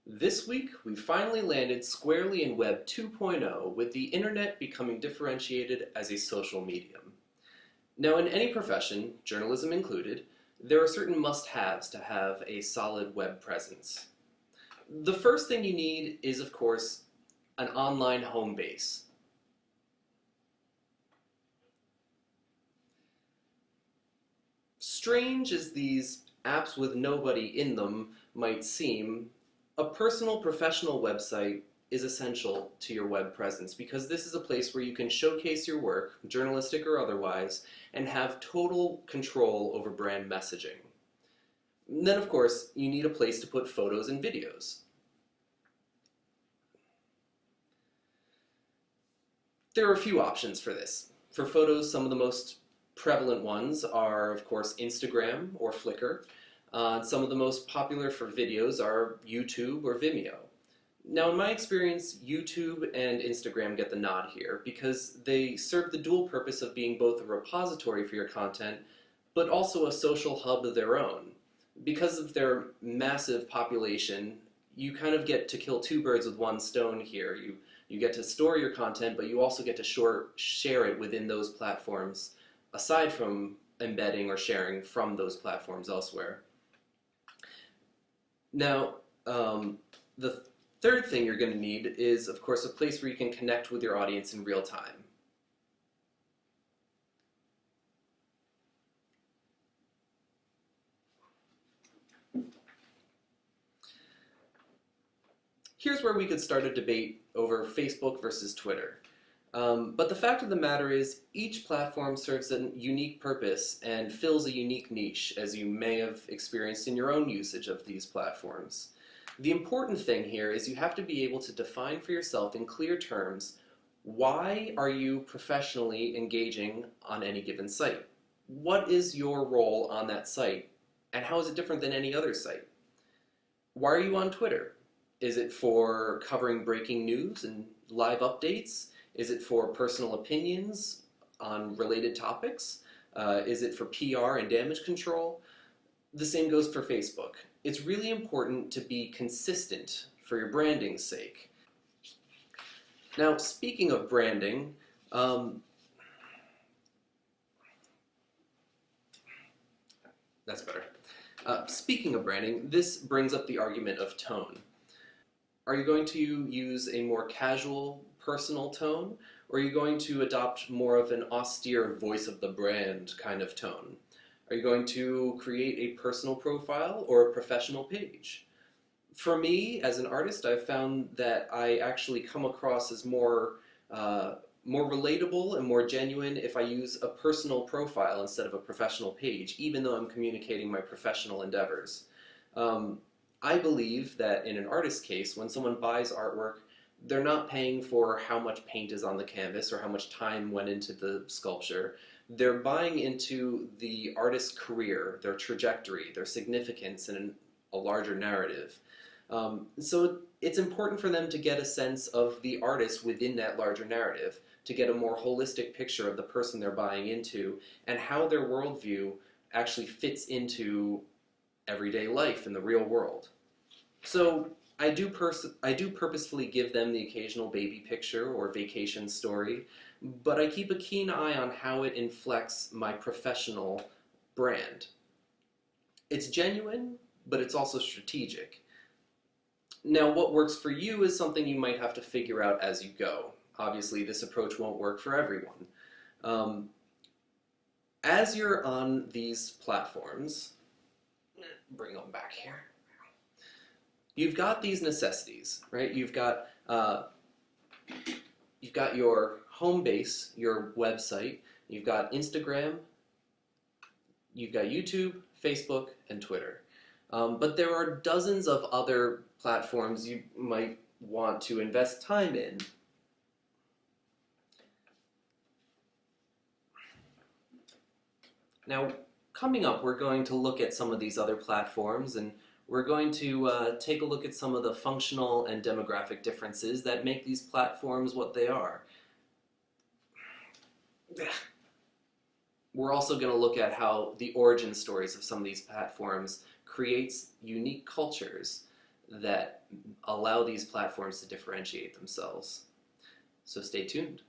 This week, we finally landed squarely in Web 2.0, with the internet becoming differentiated as a social medium. Now, in any profession, journalism included, there are certain must-haves to have a solid web presence. The first thing you need is, of course, an online home base. Strange as these apps with nobody in them might seem, a personal professional website is essential to your web presence because this is a place where you can showcase your work, journalistic or otherwise, and have total control over brand messaging. And then, of course, you need a place to put photos and videos. There are a few options for this. For photos, some of the most prevalent ones are, of course, Instagram or Flickr. Some of the most popular for videos are YouTube or Vimeo. Now, in my experience, YouTube and Instagram get the nod here because they serve the dual purpose of being both a repository for your content, but also a social hub of their own. Because of their massive population, you kind of get to kill two birds with one stone here. You get to store your content, but you also get to share it within those platforms, aside from embedding or sharing from those platforms elsewhere. Now, the third thing you're going to need is, of course, a place where you can connect with your audience in real time. Here's where we could start a debate over Facebook versus Twitter. But the fact of the matter is, each platform serves a unique purpose and fills a unique niche, as you may have experienced in your own usage of these platforms. The important thing here is you have to be able to define for yourself in clear terms, why are you professionally engaging on any given site? What is your role on that site, and how is it different than any other site? Why are you on Twitter? Is it for covering breaking news and live updates? Is it for personal opinions on related topics? Is it for PR and damage control? The same goes for Facebook. It's really important to be consistent for your branding's sake. Now, speaking of branding, that's better. Speaking of branding, this brings up the argument of tone. Are you going to use a more casual, personal tone, or are you going to adopt more of an austere voice of the brand kind of tone? Are you going to create a personal profile or a professional page? For me, as an artist, I've found that I actually come across as more relatable and more genuine if I use a personal profile instead of a professional page, even though I'm communicating my professional endeavors. I believe that in an artist's case, when someone buys artwork, they're not paying for how much paint is on the canvas or how much time went into the sculpture. They're buying into the artist's career, their trajectory, their significance in a larger narrative. So it's important for them to get a sense of the artist within that larger narrative, to get a more holistic picture of the person they're buying into and how their worldview actually fits into everyday life in the real world. So I do purposefully give them the occasional baby picture or vacation story, but I keep a keen eye on how it inflects my professional brand. It's genuine, but it's also strategic. Now, what works for you is something you might have to figure out as you go. Obviously, this approach won't work for everyone. As you're on these platforms, bring them back here. You've got these necessities, right? You've got your home base, your website. You've got Instagram. You've got YouTube, Facebook, and Twitter. But there are dozens of other platforms you might want to invest time in. Now, coming up, we're going to look at some of these other platforms, and we're going to take a look at some of the functional and demographic differences that make these platforms what they are. We're also going to look at how the origin stories of some of these platforms creates unique cultures. that allow these platforms to differentiate themselves. So stay tuned.